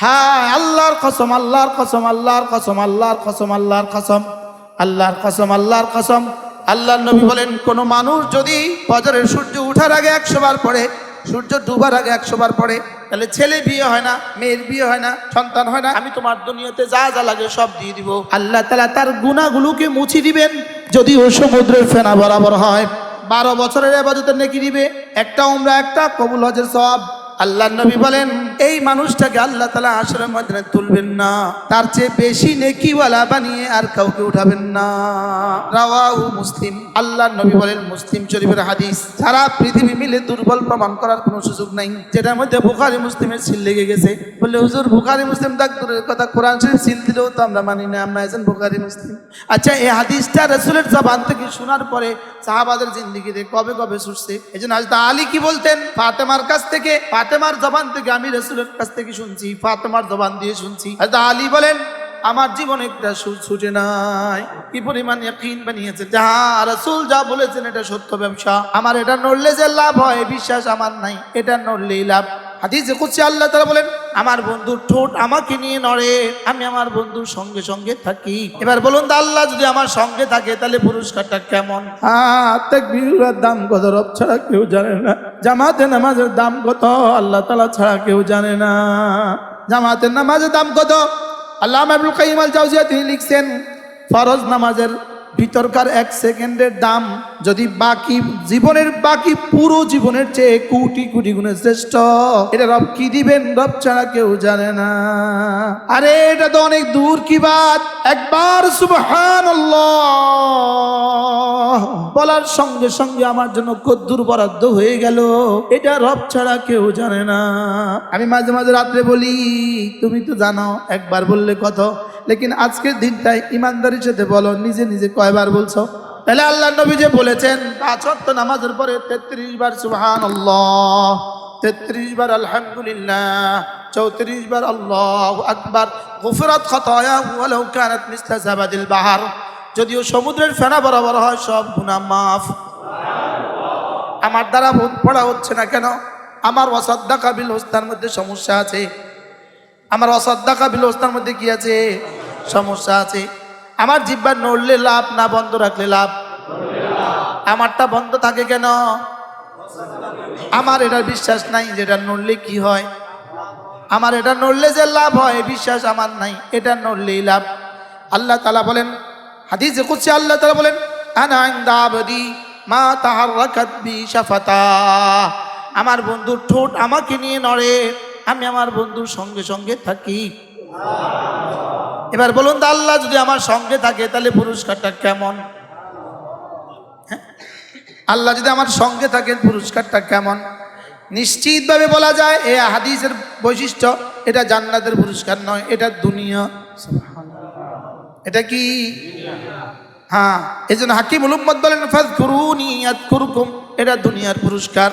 হ্যাঁ, আল্লাহর কসম, আল্লাহর কসম, আল্লাহর কসম, আল্লাহর কসম, আল্লাহর কসম, আল্লাহর কসম, আল্লাহর কসম। আল্লাহর নবী বলেন, কোন মানুষ যদি ফজরের সূর্য ওঠার আগে 100 বার পড়ে, সূর্য ডুবার আগে 100 বার পড়ে, তাহলে ছেলে বিয়ে হয় না, মেয়ের বিয়ে হয় না, সন্তান হয় না, আমি তোমার দুনিয়াতে যা যা লাগে সব দিয়ে দিব। আল্লাহ তাআলা তার গুনাহগুলোকে মুছে দিবেন, যদিও সমুদ্রের ফেনা বরাবর হয়। 12 বছরের ইবাদতের নেকি দিবে, একটা উমরা, একটা কবুল হজের সওয়াব। আল্লাহ নবী বলেন, এই মানুষটাকে আল্লাহ তাআলা হাশরের ময়দানে তুলবেন না, তার চেয়ে বেশি নেকিওয়ালা বানিয়ে আর কাউকে উঠাবেন না। রাওয়াহু মুসলিম। আল্লাহ নবী বলেন, মুসলিম শরীফের হাদিস, সারা পৃথিবী মিলে দুর্বল প্রমাণ করার কোনো সুযোগ নাই, যেটার মধ্যে বুখারী মুসলিমের সিল লেগে গেছে। বলে হুজুর, বুখারী মুসলিম ডাক্তারের কথা, কোরআন শরীফ সিল দিলেও তো আমরা মানি না, আমরা আছেন বুখারী মুসলিম। আচ্ছা, এই হাদিসটা রাসূলের জবান থেকে শোনার পরে সাহাবাদের জিন্দেগিতে কবে কবে ছুটছে? এজন্য হযরত আলী কি বলতেন, ফাতেমার কাছ থেকে, ফাতেমার জবান থেকে আমি রাসূলের কাছ থেকে শুনছি, ফাতেমার জবান দিয়ে শুনছি। হযরত আলী বলেন, আমার জীবনে একটা সুর ছুটে নাই। কি পরিমাণ ইয়াকিন বানিয়েছে, যা রাসূল যা বলেছেন এটা সত্য ব্যবসা, আমার এটা নড়লে যে লাভ হয় বিশ্বাস আমার নাই, এটা নড়লেই লাভ। হাদিসে কুদসি আল্লাহ তাআলা বলেন, আমার বন্ধুর ঠোঁট আমাকে নিয়ে নড়ে, আমি আমার বন্ধুর সঙ্গে সঙ্গে থাকি। এবার বলুন তো, আল্লাহ যদি আমার সঙ্গে থাকে তাহলে পুরস্কারটা কেমন? তাকবীরের দাম কত রব ছাড়া কেউ জানে না, জামাতে নামাজের দাম কত আল্লাহ তাআলা ছাড়া কেউ জানে না। জামাতের নামাজের দাম কত? আল্লামা ইবনুল কাইয়িম আল জাওজিয়া তিনি লিখছেন, ফরজ নামাজের ভিতরকার 1 সেকেন্ডের দাম যদি বাকি জীবনের, বাকি পুরো জীবনের চেয়ে কোটি কোটি গুণে শ্রেষ্ঠ, এটা রব কি দিবেন? রব ছাড়া কেউ জানে না। আরে এটা তো অনেক দূর কি বাত, একবার সুবহানাল্লাহ বলার সঙ্গে সঙ্গে আমার জন্য কদ্দুর বরাদ্দ হয়ে গেল, এটা রব ছাড়া কেউ জানে না। আমি মাঝে মাঝে রাত্রে বলি, তুমি তো জানো, একবার বললে কত, লেকিন আজকের দিনটাই ইমানদারির সাথে বলো, নিজে নিজে কয়বার বলছো? তাহলে আল্লাহ নবী যে বলেছেন 5 ওয়াক্ত নামাজের পরে 33 বার সুবহানাল্লাহ, 33 বার আলহামদুলিল্লাহ, 34 বার আল্লাহু আকবার, গুফরাত খাতায়াহু ওয়ালাউ কানাত মিসলা জাবাদিল বাহর, যদিও সমুদ্রের ফেনা বরাবর হয়, সব গুনাহ মাফ। আমার দ্বারা পড়া হচ্ছে না কেন? আমার ওয়াসাদ্দাকা বিল হুসনার মধ্যে সমস্যা আছে, আমার অসাদ্দাকা বিল হুসনার মধ্যে কি আছে? সমস্যা আছে। আমার জিহ্বা নড়লে লাভ না বন্ধ রাখলে লাভ? আমারটা বন্ধ থাকে কেন? আমার এটা বিশ্বাস নাই যেটা নড়লে কি হয়, আমার এটা নড়লে যে লাভ হয় বিশ্বাস আমার নাই, এটা নড়লেই লাভ। আল্লাহ তাআলা বলেন, হাদিসে কুদসি আল্লাহ তাআলা বলেন, আনা ইনদা আবদি মা তাহাররাকাত বি শাফাতা, আমার বন্ধুর ঠোঁট আমাকে নিয়ে নড়ে, আমি আমার বন্ধুর সঙ্গে সঙ্গে থাকি। এবার বলুন তো, আল্লাহ যদি আমার সঙ্গে থাকে তাহলে পুরস্কারটা কেমন? আল্লাহ যদি আমার সঙ্গে থাকে পুরস্কারটা কেমন? নিশ্চিতভাবে বলা যায় এই হাদিসের বৈশিষ্ট্য, এটা জান্নাতের পুরস্কার নয়, এটা দুনিয়া। এটা কি? হ্যাঁ, এই জন্য হাকিমুল উম্মত বলেন, ফাযকুরুনি আযকুরকুম, এটা দুনিয়ার পুরস্কার,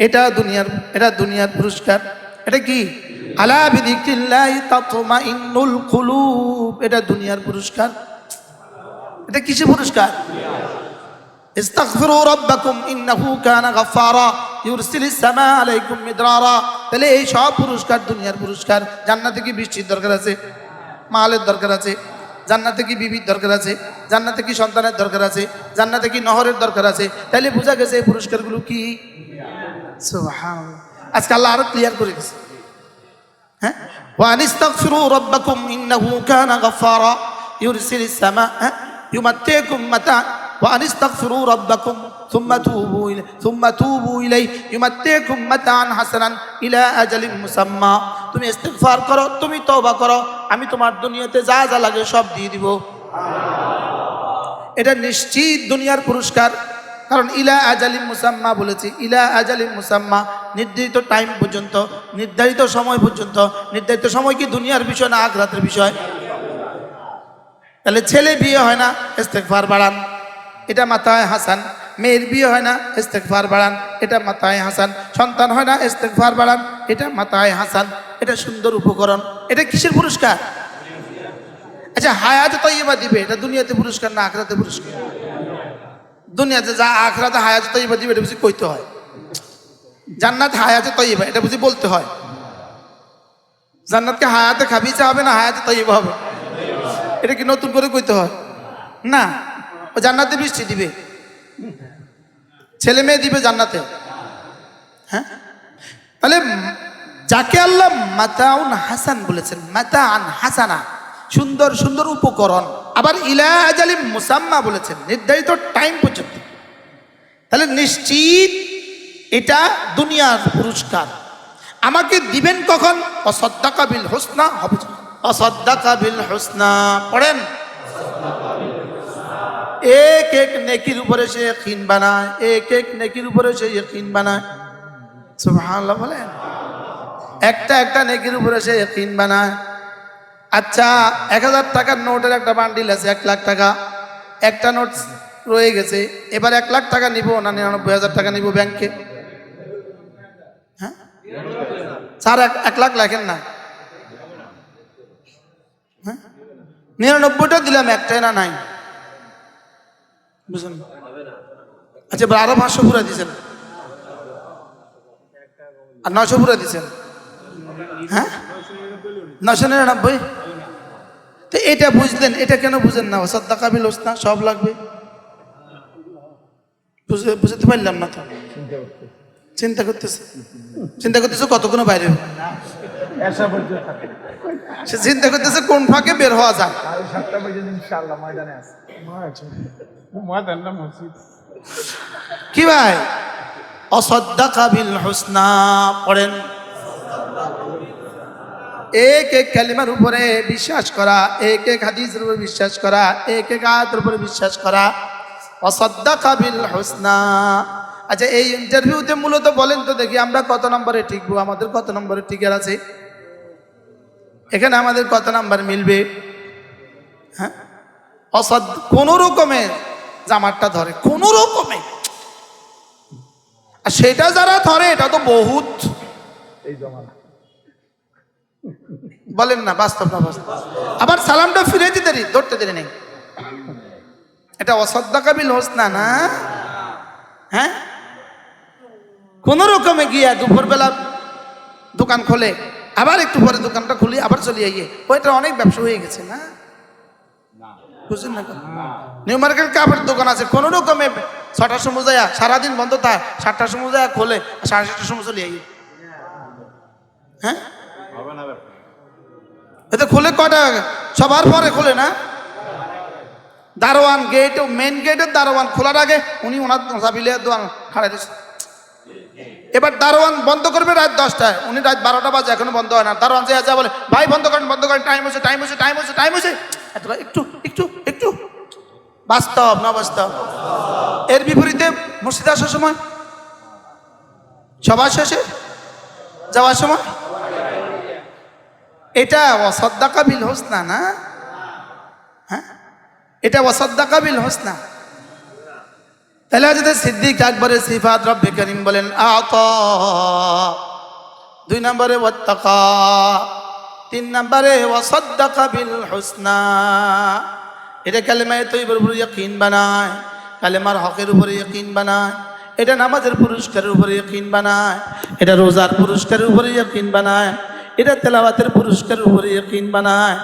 এটা দুনিয়ার পুরস্কার। এটা কি? আলা বিযিকরিল্লাহি তাতমাইন্নুল কুলুব, এটা দুনিয়ার পুরস্কার। এটা কিসের পুরস্কার? ইস্তাগফিরু রাব্বাকুম ইন্নাহু কানা গাফফারা ইউরসিলিস সামাআ আলাইকুম মিদরারা। তাহলে এই সব পুরস্কার দুনিয়ার পুরস্কার। জান্নাতে কি বৃষ্টির দরকার আছে? মালের দরকার আছে? জান্নাতে কি বিবির দরকার আছে? জান্নাতে কি সন্তানের দরকার আছে? জান্নাতে কি নহরের দরকার আছে? তাহলে বোঝা গেছে এই পুরস্কারগুলো কি? সুবহানাল্লাহ, আজকে আল্লাহ আরো ক্লিয়ার করে দিয়েছে। হ্যাঁ, ওয়া আনিস্তাগফিরু রাব্বাকুম ইন্নাহু কানা গাফফারা ইউরসিলিস সামাআ ইউমাত্তিকুম মাতা ওয়া আনিস্তাগফিরু রাব্বাকুম সুম্মা তুবু ইলাইহি ইউমাত্তিকুম মাতাআন হাসানান ইলা আজালিন মুসাম্মা। তুমি ইস্তিগফার করো, তুমি তওবা করো, আমি তোমার দুনিয়াতে যা যা লাগে সব দিয়ে দিব। এটা নিশ্চিত দুনিয়ার পুরস্কার। কারণ ইলা আজালিম মুসাম্মা বলেছি, ইলা আজালিম মুসাম্মা, নির্ধারিত টাইম পর্যন্ত, নির্ধারিত সময় পর্যন্ত। নির্ধারিত সময় কি দুনিয়ার বিষয় না আখিরাতের বিষয়? তাহলে ছেলে বিয়ে হয় না, ইস্তিগফার বাড়ান, এটা মাথায় হাসান। মেয়ের বিয়ে হয় না, ইস্তিগফার বাড়ান, এটা মাথায় হাসান। সন্তান হয় না, ইস্তিগফার বাড়ান, এটা মাথায় হাসান। এটা সুন্দর উপকরণ। এটা কিসের পুরস্কার? আচ্ছা, হায়াত তাইয়্যিবা দিবে, এটা দুনিয়াতে পুরস্কার না আখিরাতে পুরস্কার? দুনিয়াতে যা, আখিরাতে হায়াত তাইয়্যিবা দিবে, এটা বুঝি কইতে হয়? জান্নাত হায়াতে তৈয়বা, এটা বুঝি বলতে হয়। জান্নাতকে হায়াতে খাবিছে হবে না হায়াতে তৈয়বা হবে? এটা কি নতুন করে কইতে হয়? না, ও জান্নাতে বৃষ্টি দিবে, ছেলে মেয়ে দিবে জান্নাতে। হ্যাঁ, তাহলে যাকে আল্লাহ মাতাউন হাসান বলেছেন, মাতাআন হাসানা, সুন্দর সুন্দর উপকরণ, আবার ইলা আজালিম মুসাম্মা বলেছেন, নির্ধারিত টাইম পর্যন্ত, তাহলে নিশ্চিত এটা দুনিয়ার পুরস্কার। আমাকে দিবেন কখন? অসাদ্দাকা বিল হুসনা হবে, অসাদ্দাকা বিল হুসনা পড়েন। এক এক নেকির উপরে সে ইয়াকিন বানায়, এক এক নেকির উপরে সে ইয়াকিন বানায়। সুবহানাল্লাহ বলেন। একটা একটা নেকির উপরে সে ইয়াকিন বানায়। আচ্ছা, 1000 টাকার নোটের একটা বান্ডিল আছে, 1 লাখ টাকা, একটা নোট রয়ে গেছে, এবার 1 লাখ টাকা নিব না 99,000 টাকা নিব ব্যাংকে? হ্যাঁ স্যার, 1 লাখ লেখেন না, 99টা দিলাম, একটাই না নাই, বুঝলেন? আচ্ছা, এবার আরো 500 পুরা দিচ্ছেন আর 900 পুরা দিচ্ছেন, হ্যাঁ 999। তো এটা বুঝলেন, এটা কেন বুঝেন না? সাদ্দাকা বিল হুসনা সব লাগবে, বুঝতে পারলাম না তো। চিন্তা করতেছে কতক্ষণ বাইরে, সে চিন্তা করতেছে কোন ফাঁকে বের হওয়া যায়। কি ভাই, অসাদ্দাকা বিল হুসনা পড়েন। এক এক কালিমার উপরে বিশ্বাস করা, এক এক হাদিসের উপরে বিশ্বাস করা, এক এক আয়াতের উপরে বিশ্বাস করা, অসাদ্দাকা বিল হুসনা। আচ্ছা, এই ইন্টারভিউতে মূলত বলেন তো দেখি, আমরা কত নম্বরে টিকবো? আমাদের কত নম্বরে টিকার আছে? এখানে আমাদের কত নাম্বার মিলবে? হ্যাঁ, কোন রকমে জামারটা ধরে, কোন রকমে, আর সেটা যারা ধরে এটা তো বহুত, বলেন না, বাস্তব না বাস্তব। আবার সালামটা ফিরে দিতে ধরতে দেরি নেই, এটা অসাদ্দাকা বিল হুসনা না? হ্যাঁ, কোন রকমে গিয়া দুপুরবেলা দোকান খোলে, আবার একটু পরে দোকানটা খুলি, আবার চলে আইয়ে, ওইটা অনেক ব্যবসা হয়ে গেছে না? বুঝলেন না? নিউ মার্কেট কাপড়ের দোকান আছে, কোন রকমে 6টার সময় যায়, সারাদিন বন্ধ থাকে, 7টার সময় যায় খোলে, 7:30টার সময় চলে আইয়ে। হ্যাঁ, এটা খুলে কটা? সবার পরে খোলে না? দারোয়ান গেট, মেন গেটের দারোয়ান খোলার আগে উনি ওনার চাবিলে দোকান খাড়াই দিচ্ছে। এবার দারোয়ান বন্ধ করবে রাত 10টায়, উনি রাত 12টা বাজে এখনো বন্ধ হয় না। দারোয়ান যে যা বলে, ভাই বন্ধ করেন, বন্ধ করেন, টাইম হচ্ছে, টাইম হচ্ছে, টাইম হচ্ছে, টাইম হচ্ছে। একটু একটু একটু বাস্তব না বাস্তব? এর বিপরীতে মসজিদে আসার সময়, সবার শেষে যাওয়ার সময়, এটা ওয়াসাদ্দাকা বিল হুসনা না? হ্যাঁ, এটা ওয়াসাদ্দাকা বিল হুসনা। তাহলে হযরত সিদ্দিক আকবরের সিফাত রব্বে করিম বলেন আতা, 2 নম্বরে ওয়াত্তাকা, 3 নম্বরে ওয়াসাদ্দাকা বিল হুসনা। এটা কালেমায়ে তয়্যিবার উপরে ইয়াকিন বানায়, কালেমার হকের উপরে ইয়াকিন বানায়, এটা নামাজের পুরস্কারের উপরে ইয়াকিন বানায়, এটা রোজার পুরস্কারের উপরে ইয়াকিন বানায়, এটা তেলাওয়াতের পুরস্কারের উপরে ইয়াকিন বানায়,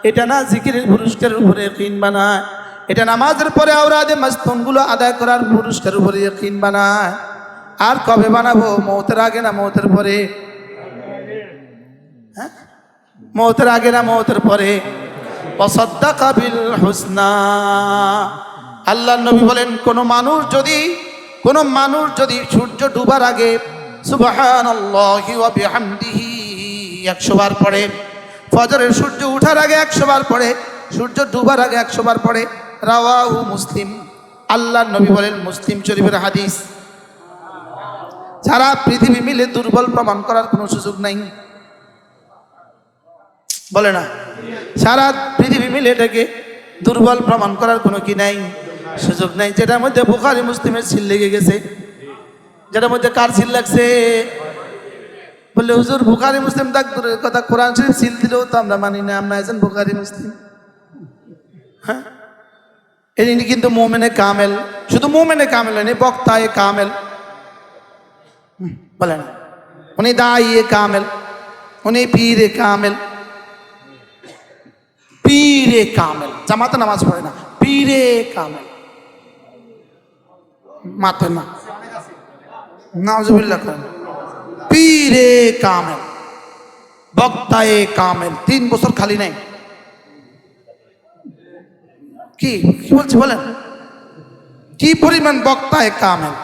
এটা না জিকিরের পুরস্কারের উপরে ইয়াকিন বানায়, এটা নামাজের পরে আওরাদে মাসতুনগুলো আদায় করার পুরস্কারের উপরে ইয়াকিন বানায়। আর কবে বানাবো? মওতের আগে না মওতের পরে? হ্যাঁ, মওতের আগে না মওতের পরে? ওয়াসাদ্দাকা বিল হুসনা। আল্লাহর নবী বলেন, কোন মানুষ যদি সূর্য ডুবার আগে সুবহানাল্লাহি ওয়া বিহামদিহি 100 বার পড়ে, ফজরের সূর্য ওঠার আগে 100 বার পড়ে, সূর্য ডুবার আগে 100 বার পড়ে, রাওয়াহু মুসলিম। আল্লাহর নবী বলেন, মুসলিম শরীফের হাদিস। সারা পৃথিবী মিলে দুর্বল প্রমাণ করার কোনো সুযোগ নাই, বলে না? সারা পৃথিবী মিলে এটাকে দুর্বল প্রমাণ করার কোনো কি নাই, সুযোগ নাই। যেটার মধ্যে বুখারী মুসলিমের সিল লেগে গেছে, যেটার মধ্যে কার সিল লাগছে? বললে হুজুর বুখারী মুসলিম দূরের কথা, কোরআন শরীফ সিল দিলেও তো আমরা মানি না, আমরা একজন বুখারী মুসলিম। হ্যাঁ, ইনি কিন্তু মুমিনে কামেল, শুধু মুমিনে কামেল নয়, বক্তায়ে কামেল। বলেন, উনি দাইয়ে কামেল, উনি পীরে কামেল। পীরে কামেল জামাতে নামাজ পড়ে না, পীরে কামেল। মাথে না, নাউজুবিল্লাহ করেন। পীরে কামেল, বক্তায়ে কামেল, 3 বছর খালি নাই। কি কি বলছে বলেন? কি পরিমাণ বক্তায়ে কামেল,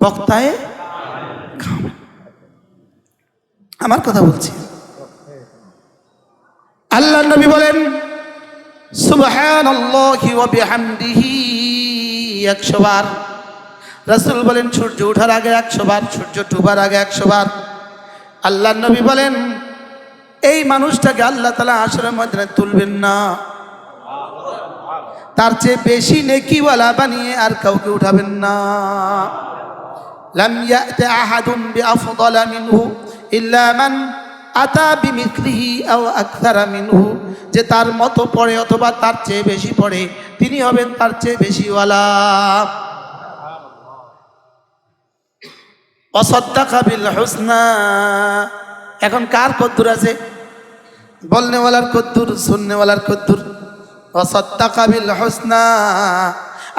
বক্তায়ে কামেল। আমার কথা বলছি। আল্লাহ নবী বলেন সুবহানাল্লাহি ওয়া বিহামদিহি 100 বার। রাসূল বলেন সূর্য ওঠার আগে 100 বার, সূর্য ডুবার আগে 100 বার। আল্লাহ নবী বলেন এই মানুষটাকে আল্লাহ তাআলা হাশরের ময়দানে তুলবেন না, তার চেয়ে বেশি নেকিওয়ালা বানিয়ে আর কাউকে উঠাবেন না। লাম ইয়াতি আহাদুন বিআফদালা মিনহু ইল্লা মান আতা বিমিথলিহি আও আকসারা মিনহু, যে তার মতো পড়ে অথবা তার চেয়ে বেশি পড়ে তিনি হবেন তার চেয়ে বেশিওয়ালা। ওয়াসাদ্দাকা বিল হুসনা। এখন কার কদ্দুর আছে? বলনেওয়ালার কদ্দুর, শুননেওয়ালার কদ্দুর। ওয়াসাদ্দাকা বিল হুসনা।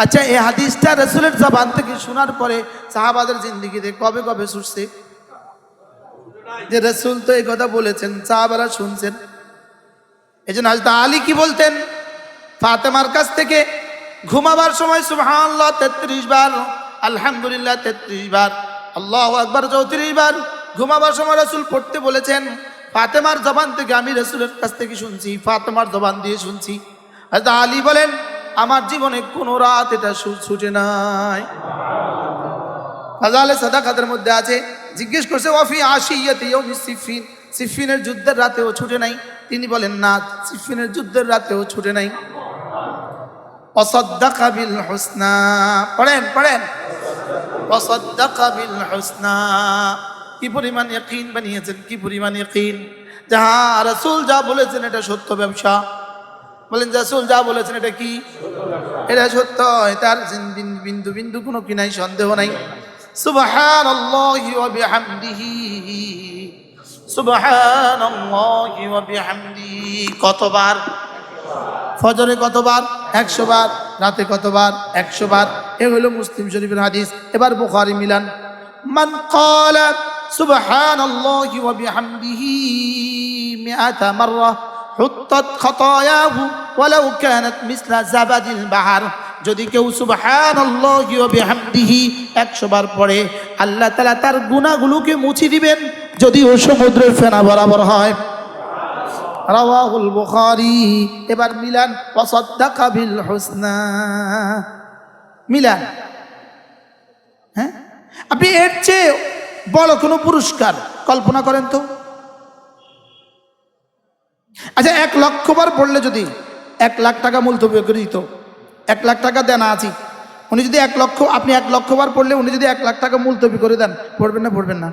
আচ্ছা, এই হাদিসটা রাসূলের জবান থেকে শোনার পরে সাহাবাদের জিন্দেগিতে কবে কবে ছুটছে? যে রাসূল তো এই কথা বলেছেন, সাহাবারা শুনছেন। এই জন্য হযরত আলী কি বলতেন? ফাতেমার কাছ থেকে ঘুমাবার সময় সুবহানাল্লাহ 33 বার, আলহামদুলিল্লাহ 33 বার, আল্লাহু আকবার 34 বার ঘুমাবার সময় রাসূল পড়তে বলেছেন। ফাতেমার জবান থেকে আমি রাসূলের কাছ থেকে শুনছি, ফাতেমার জবান দিয়ে শুনছি। হযরত আলী বলেন আমার জীবনে কোনো রাত এটা ছুটে নাই। ফাজালে সাদাকাতের মধ্যে আছে, জিজ্ঞেস করছে ওয়াফি আশিয়াতি ইয়াউমিস সিফিন, সিফিনের যুদ্ধের রাতেও ছুটে নাই? তিনি বলেন না, সিফিনের যুদ্ধের রাতেও ছুটে নাই। ওয়াসাদ্দাকা বিল হুসনা, পড়েন পড়েন, ওয়াসাদ্দাকা বিল হুসনা। কি পরিমাণ ইয়াকিন বানিয়েছেন, কি পরিমাণ ইয়াকিন। যাহা রাসূল যা বলেছেন এটা সত্য ব্যবসা। বলেন রাসূল যা বলেছেন এটা কি? এটা সত্য, এটার বিন্দু বিন্দু কোনো কি নাই, সন্দেহ নাই। সুবহানাল্লাহি ওয়া বিহামদিহি, সুবহানাল্লাহি ওয়া বিহামদিহি। কতবার? ফজরে কতবার? 100 বার। রাতে কতবার? 100 বার। এ হলো মুসলিম শরীফের হাদিস। এবার বুখারী মিলান। মান ক্বালা সুবহানাল্লাহি ওয়া বিহামদিহি 100 মাররা হুত্তাত খাতায়াহু ওয়ালাউ কানাত মিসলা জাবাদিল বাহর। যদি কেউ সুবহানাল্লাহি ওয়া বিহামদিহি 100 বার পড়ে আল্লাহ তাআলা তার গুনাহগুলোকে মুছে দিবেন, যদিও সমুদ্রের ফেনা বরাবর হয়। রাওয়াহুল বুখারী। এবার মিলান ওয়াসাদ্দাকা বিল হুসনা, মিলান। হ্যাঁ, আপনি এর চেয়ে বড় কোনো পুরস্কার কল্পনা করেন তো। আচ্ছা, 1 লক্ষ বার পড়লে যদি 1 লাখ টাকা মুলতবি করে দিত, 1 লাখ টাকা দেনা আছে, উনি যদি 1 লক্ষ, আপনি 1 লক্ষ বার পড়লে উনি যদি 1 লাখ টাকা মুলতবি করে দেন, পড়বেন না পড়বেন না?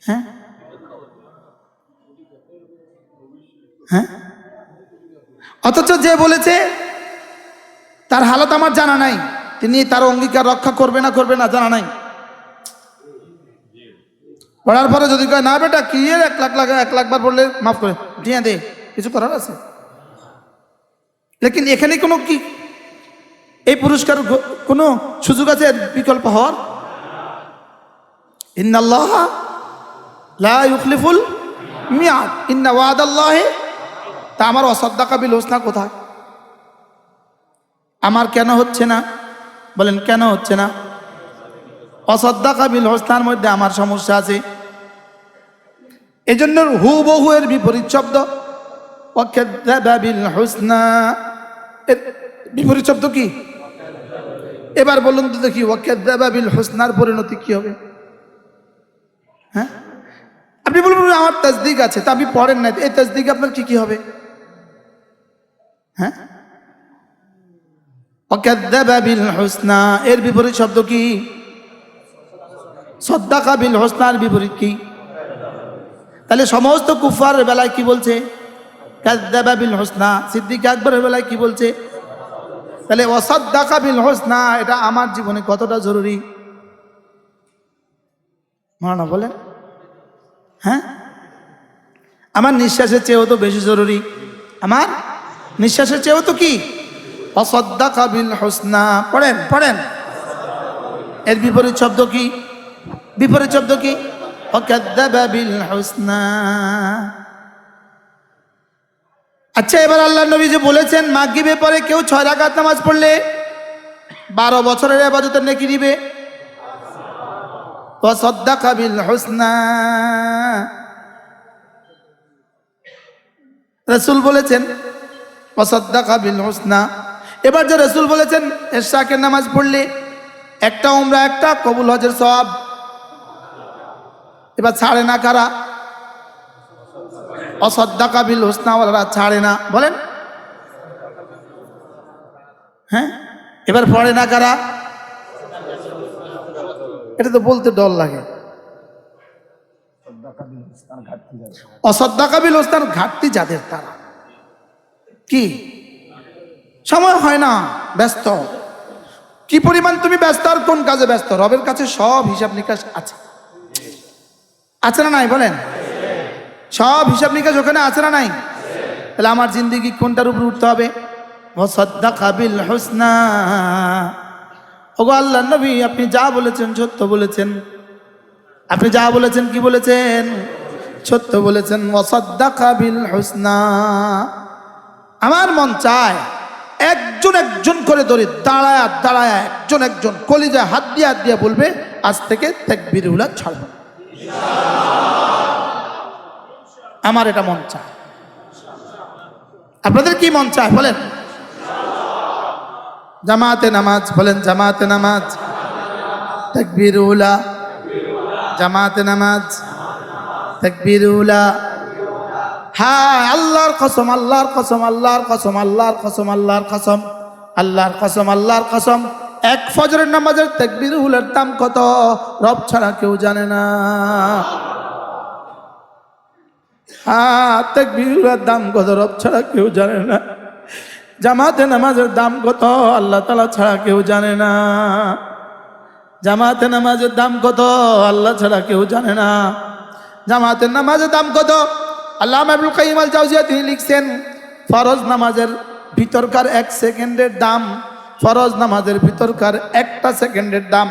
হ্যাঁ হ্যাঁ। অথচ যে বলেছে তার হালত আমার জানা নাই, তিনি তার অঙ্গীকার রক্ষা করবে না করবে না জানা নাই। পড়ার পরে যদি কয় না বেটা কি এর 1 লাখ বার পড়লে মাফ করে দিয়ে দে, কিছু করার আছে? লেকিন এখানে কোনো কি এই পুরস্কার কোনো সুযোগ আছে বিকল্প হওয়ার? ইন্নাল্লাহা লা ইউখলিফুল মিয়াদ, ইন্না ওয়াদাল্লাহি। তা আমার ওয়াসাদ্দাকা বিল হুসনা কোথায়? আমার কেন হচ্ছে না? বলেন কেন হচ্ছে না? ওয়াসাদ্দাকা বিল হুসনার মধ্যে আমার সমস্যা আছে। এজন্য হুবহু এর বিপরীত শব্দ ওয়াকাযযাবা বিল হুসনা, এর বিপরীত শব্দ কি? এবার বলুন তো দেখি ওয়াকাযযাবা বিল হুসনার পরিণতি কি হবে? হ্যাঁ, আপনি বলবেন আমার তাসদিক আছে, তা আপনি পড়েন না, এই তাসদিক আপনার কি কি হবে? হ্যাঁ, ওয়াকাযযাবা বিল হুসনা এর বিপরীত শব্দ কি? সাদ্দাকা বিল হুসনার বিপরীত কি? তাহলে সমস্ত কুফারের বেলায় কি বলছে? কাযযাবা বিল হুসনা। সিদ্দিক আকবরের বেলায় কি বলছে? তাহলে ওয়াসাদ্দাকা বিল হুসনা এটা আমার জীবনে কতটা জরুরি। মানা বলেন। হ্যাঁ, আমার নিঃশ্বাসের চেয়েও তো বেশি জরুরি, আমার নিঃশ্বাসের চেয়েও তো কি, ওয়াসাদ্দাকা বিল হুসনা। পড়েন পড়েন, এর বিপরীত শব্দ কি? বিপরীত শব্দ কি? ওয়াকাযযাবা বিল হুসনা। আচ্ছা, এবার আল্লাহর নবী যে বলেছেন মাগরিবের পরে কেউ 6 রাকাত নামাজ পড়লে 12 বছরের ইবাদতের নেকি দিবে। ওয়াসাদ্দাকা বিল হুসনা, রাসূল বলেছেন ওয়াসাদ্দাকা বিল হুসনা। এবার যে রাসূল বলেছেন ইশরাকের নামাজ পড়লে একটা উমরা একটা কবুল হজের সওয়াব। এবার ছাড়ে না কারা? ওয়াসাদ্দাকা বিল হুসনা ওয়ালা ছাড়ে না, বলেন। হ্যাঁ, এবার পড়ে না কারা? এটা তো বলতে ডর লাগে। অসাদ্দাকা বিল হুসনার ঘাটতি যাদের, তারা কি সময় হয় না, ব্যস্ত। কি পরিমাণ তুমি ব্যস্ত আর কোন কাজে ব্যস্ত? রবের কাছে সব হিসাব নিকাশ আছে, আছে না নাই বলেন? সব হিসাব নিকাশ ওখানে আছে না নাই? তাহলে আমার জিন্দেগি কোনটার উপর উঠতে হবে? ওয়াসাদ্দাকা বিল হুসনা। ওগো আল্লাহর নবী, আপনি যা বলেছেন সত্য বলেছেন, আপনি যা বলেছেন কি বলেছেন? সত্য বলেছেন। ওয়াসাদ্দাকা বিল হুসনা। আমার মন চায় একজন একজন করে ধরে দাঁড়ায় দাঁড়ায় একজন একজন কলিজায় হাত দিয়ে বলবে আজ থেকে তাকবীরুল্লাহ ছাড়ব। আমার এটা মন চায়। আপনাদের কি মন চায় বলেন? জামাতে নামাজ, বলেন জামাতে নামাজ, তাকবীরুল্লাহ, জামাতে নামাজ, তাকবীরুল্লাহ। হ্যাঁ, আল্লাহর কসম, আল্লাহর কসম, আল্লাহর কসম, আল্লাহর কসম, আল্লাহর কসম, আল্লাহর কসম, আল্লাহর কসম। এক ফজরের নামাজের তাকবীরুল্লাহর দাম কত রব ছাড়া কেউ জানে না। হ্যাঁ, তাকবীরুল্লাহর দাম কত রব ছাড়া কেউ জানে না। জামাতে নামাজের দাম কত আল্লাহ তাআলা ছাড়া কেউ জানে না। জামাতে নামাজের দাম কত আল্লাহ ছাড়া কেউ জানে না। জামাতের নামাজের দাম কত? আল্লামা ইবনুল কাইয়িম আল জাওজিয়া তিনি লিখছেন, ফরজ নামাজের ভিতরকার 1 সেকেন্ডের দাম, ফরজ নামাজের ভিতরকার 1টা সেকেন্ডের দাম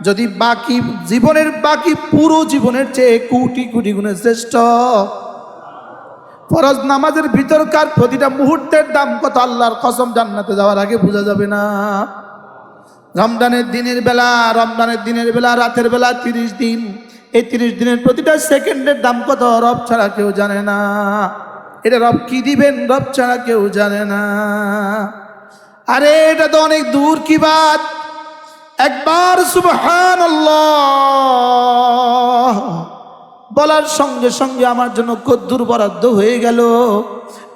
যদি বাকি জীবনের, বাকি পুরো জীবনের চেয়ে কোটি কোটি গুণে শ্রেষ্ঠ। ফরজ নামাজের ভিতরকার প্রতিটা মুহূর্তের দাম কত আল্লাহর কসম জান্নাতে যাওয়ার আগে বোঝা যাবে না। রমজানের দিনের বেলা, রমজানের দিনের বেলা, রাতের বেলা 30 দিন, এই 30 দিনের প্রতিটা সেকেন্ডের দাম কত রব ছাড়া কেউ জানে না। এটা রব কি দিবেন রব ছাড়া কেউ জানে না। আরে এটা তো অনেক দূর কি বাত। একবার সুবহানাল্লাহ বলার সঙ্গে সঙ্গে আমার জন্য কদ্দুর বরাদ্দ হয়ে গেল,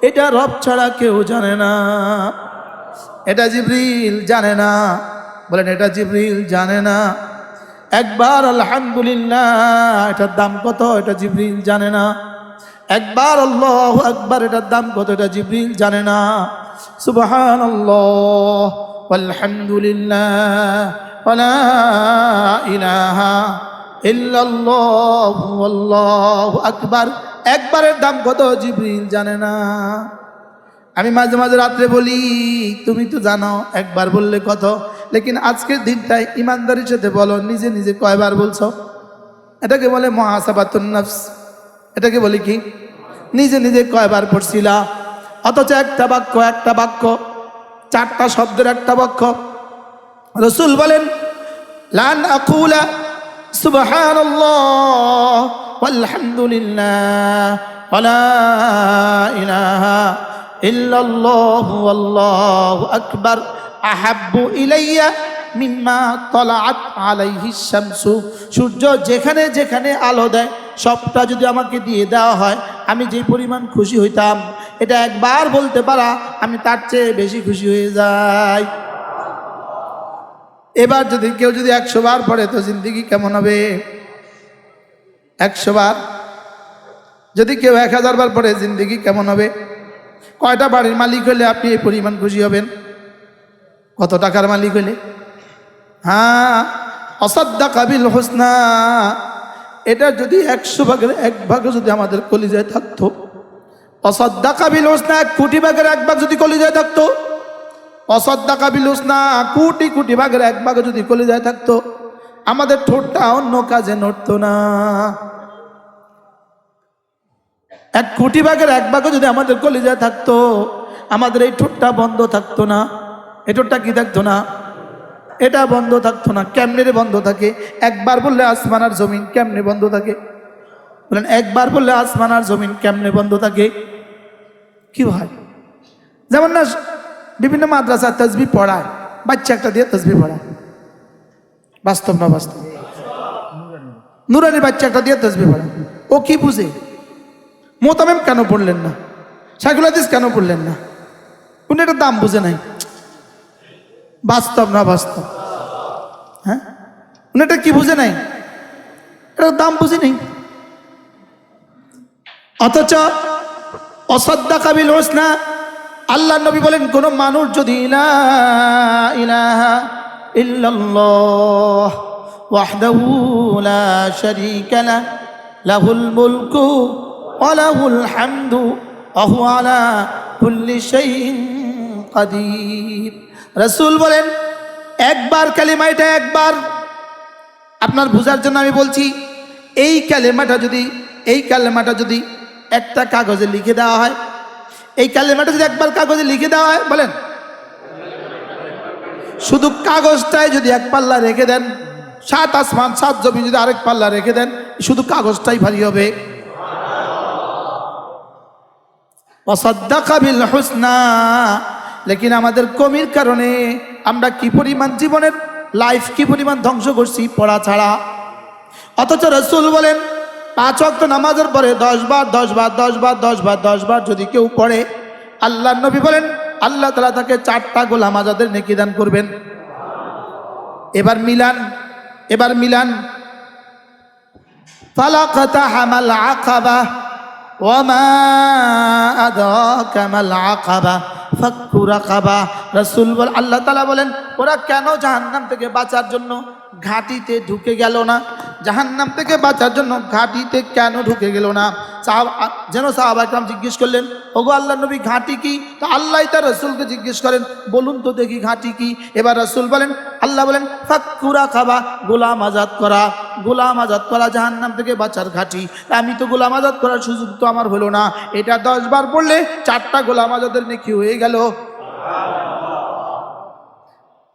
এটা রব ছাড়া কেউ জানে না। এটা জিবরিল জানে না, বলেন এটা জিবরিল জানে না। একবার আলহামদুলিল্লাহ এটার দাম কত এটা জিবরিল জানে না। একবার আল্লাহু আকবার এটার দাম কত এটা জিবরিল জানে না। সুবহানাল্লাহ ওয়ালহামদুলিল্লাহ ওয়ালা ইলাহা ইল্লাল্লাহু আল্লাহু আকবার একবারের দাম কত জিবরিল জানে না। আমি মাঝে মাঝে রাত্রে বলি তুমি তো জানো একবার বললে কত, লেকিন আজকের দিনটাই ইমানদারির সাথে বলো নিজে নিজে কয়বার বলছো? এটাকে বলে মুহাসাবাতুন নফস। এটাকে বলি কি? নিজে নিজে কয়বার পড়ছিলা? অথচ একটা বাক্য, একটা বাক্য, 4টা শব্দের একটা বাক্য। রাসূল বলেন লান আকুলা সুবহানাল্লাহ ওয়ালহামদুলিল্লাহ ওয়ালা ইলাহা ইল্লাল্লাহু আল্লাহু আকবার আহাব্বু ইলাইয়া মিম্মা তালাআত আলাইহি শামসু। সূর্য যেখানে যেখানে আলো দেয় সবটা যদি আমাকে দিয়ে দেওয়া হয় আমি যে পরিমাণ খুশি হইতাম, এটা একবার বলতে পারা আমি তার চেয়ে বেশি খুশি হয়ে যাই। এবার যদি কেউ যদি 100 বার পড়ে তো জিন্দেগি কেমন হবে? 100 বার। যদি কেউ 1000 বার পড়ে জিন্দেগি কেমন হবে? কয়টা বাড়ির মালিক হলে আপনি এই পরিমাণ খুশি হবেন? কত টাকার মালিক হলে? হ্যাঁ, অসাদ্দাকা বিল হুসনা। এটা যদি 100 ভাগের 1 ভাগ যদি আমাদের কলিজায় থাকতো, অসাদ্দাকা বিল হুসনা 1 কোটি ভাগের 1 ভাগ যদি কলিজায় থাকতো, অসাদ্দাকা বিল হুসনা কোটি কোটি ভাগের 1 ভাগ যদি কলিজায় থাকতো, আমাদের ঠোঁটটা অন্য কাজে নড়তো না। 1 কোটি ভাগের 1 ভাগ যদি আমাদের কলিজায় থাকতো, আমাদের এই ঠোঁটটা বন্ধ থাকতো না। এই ঠোঁটটা কি থাকতো না? এটা বন্ধ থাকতো না। কেমনে রে বন্ধ থাকে? একবার বললে আসমান আর জমিন কেমনে বন্ধ থাকে? বলেন, একবার বললে আসমান আর জমিন কেমনে বন্ধ থাকে? কি হয়? যেমন না বিভিন্ন মাদ্রাসা তাসবিহ পড়ায়, বাচ্চা একটা দিয়ে তাসবিহ পড়ায়, বাস্তব না বাস্তব? নুরানি বাচ্চা একটা দিয়ে তাসবিহ পড়ায়, ও কি বুঝে? মোতামেম কেন পড়লেন না? শাইখুল হাদিস কেন পড়লেন না? কোন একটা দাম বুঝে নাই। বাস্তব না বাস্তব? হ্যাঁ, এটা কি বুঝে নাই? এটার দাম বুঝে নেই। অথচ অসাদ্দাকা বিল হুসনা, আল্লাহ নবী বলেন, কোন মানুষ যদি লা ইলাহা ইল্লাল্লাহ ওয়াহদাহু লা শারীকা লাহু লাহুল মুলকু ওয়া লাহুল হামদু ওয়া হুয়া আলা কুল্লি শাইইন কাদির। রাসূল বলেন, একবার কালিমা, এটা একবার, আপনার বোঝার জন্য আমি বলছি, এই কালেমাটা যদি একটা কাগজে লিখে দেওয়া হয়, এই কালেমাটা যদি একবার কাগজে লিখে দেওয়া হয়, বলেন, শুধু কাগজটাই যদি 1 পাল্লা রেখে দেন, 7 আসমান 7 জমি যদি আরেক পাল্লা রেখে দেন, শুধু কাগজটাই ভারী হবে। ওয়াসাদ্দাকা বিল হুসনা, লেকিন আমাদের কমির কারণে আমরা কি পরিমাণ জীবনের লাইফ কি পরিমাণ ধ্বংস করছি পড়া ছাড়া। অথচ রাসূল বলেন, 5 ওয়াক্ত নামাজের পরে 10 বার 10 বার 10 বার 10 বার 10 বার যদি কেউ পড়ে, আল্লাহর নবী বলেন, আল্লাহ তাআলা তাকে 4টা গোলাম আজাদের নেকি দান করবেন। এবার মিলান ফালাকাতাহামাল আকাবা ওয়া মা আদরাকা মাল আকাবা ফাক্কু রাকাবা। রাসূল বলেন, আল্লাহ তাআলা বলেন, ওরা কেন জাহান্নাম থেকে বাঁচার জন্য ঘাটিতে ঢুকে গেল না? জাহান্নাম থেকে বাঁচার জন্য ঘাটিতে কেন ঢুকে গেল না? সাহাবা একরাম জিজ্ঞেস করলেন, ওগো আল্লাহর নবী, ঘাটি কি? তো আল্লাহ তার রাসূলকে জিজ্ঞেস করেন, বলুন তো দেখি ঘাটি কি? এবার রাসূল বলেন, আল্লাহ বলেন, ফাক্কু রাকাবা, গোলাম আজাদ করা। গোলাম আজাদ করা জাহান্নাম থেকে বাঁচার ঘাটি। আমি তো গোলাম আজাদ করার সুযোগ তো আমার হলো না। এটা 10 বার পড়লে 4টা গোলাম আজাদের নেকি হয়ে গেল।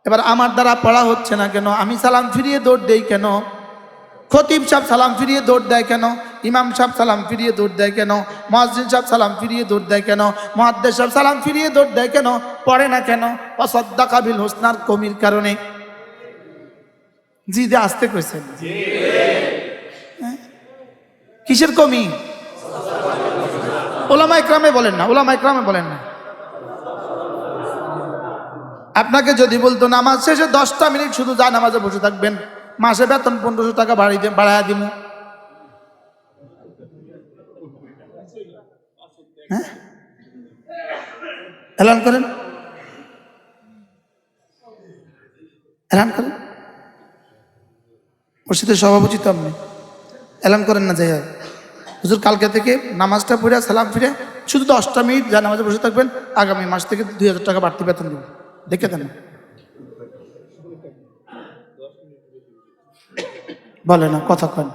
এবার আমার দ্বারা পড়া হচ্ছে না কেন? আমি সালাম ফিরিয়ে দৌড় দেই কেন? খতিব সাহেব সালাম ফিরিয়ে দৌড় দেয় কেন? ইমাম সাহেব সালাম ফিরিয়ে দৌড় দেয় কেন? মুয়াজ্জিন সাহেব সালাম ফিরিয়ে দৌড় দেয় কেন? মুহাদ্দিস সাহেব সালাম ফিরিয়ে দৌড় দেয় কেন? পড়ে না কেন? ওয়াসাদ্দাকা বিল হুসনার কমির কারণে। জি যে আসতে কইছেন, কিসের কমি? ওলামা ইকরামে বলেন না, ওলামা ইকরামে বলেন না। আপনাকে যদি বলতো নামাজ শেষে 10টা মিনিট শুধু যা নামাজে বসে থাকবেন, মাসে বেতন 1500 টাকা বাড়াইয়া দিব, হ্যাঁ? এলান করেন, এলান করেন। মসজিদের সভাপতি তো আপনি, এলান করেন না যাই হুজুর, কালকে থেকে নামাজটা পড়ে সালাম ফিরে শুধু 10টা মিনিট যা নামাজে বসে থাকবেন, আগামী মাস থেকে 2000 টাকা বাড়তি বেতন দেবেন, দেখে দেন। বলে না, কথা কন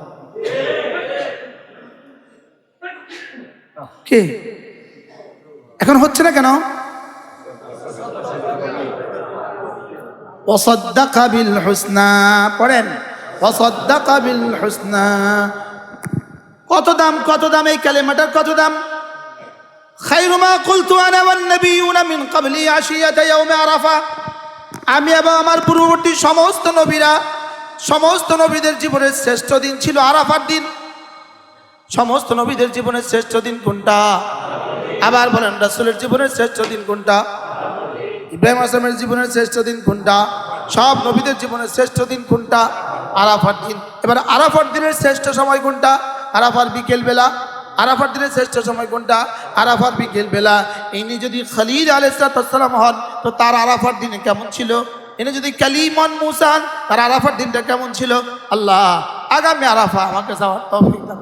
কে? এখন হচ্ছে না কেন? ওয়াসাদ্দাকা বিল হুসনা, পড়েন, ওয়াসাদ্দাকা বিল হুসনা। কত দাম, কত দাম এই কালেমাটার, কত দাম? খায়রু মা কুলতু আনা ওয়ান নাবিয়ুনা মিন ক্বাবলি আশিয়াতা ইয়াউমি আরাফা। আমি এবং আমার পূর্ববর্তী সমস্ত নবীরা, সমস্ত নবীদের জীবনের শ্রেষ্ঠ দিন ছিল আরাফার দিন। সমস্ত নবীদের জীবনের শ্রেষ্ঠ দিন কোনটা? আবার বলেন, রাসূলের জীবনের শ্রেষ্ঠ দিন কোনটা? ইব্রাহিম আলাইহিস জীবনের শ্রেষ্ঠ দিন কোনটা? সব নবীদের জীবনের শ্রেষ্ঠ দিন কোনটা? আরাফার দিন। এবার আরাফার দিনের শ্রেষ্ঠ সময় কোনটা? আরাফার বিকেল বেলা। আরাফার দিনের শ্রেষ্ঠ সময় কোনটা? আরাফার বিকেল বেলা। ইনি যদি খলিল আলাইহিস সালাম হন, তো তার আরাফার দিনে কেমন ছিল? ইনি যদি কালিমান মুসা হন, তার আরাফার দিনটা কেমন ছিল? আল্লাহ আগামী আরাফা আমাকে যাওয়ার তৌফিক দান।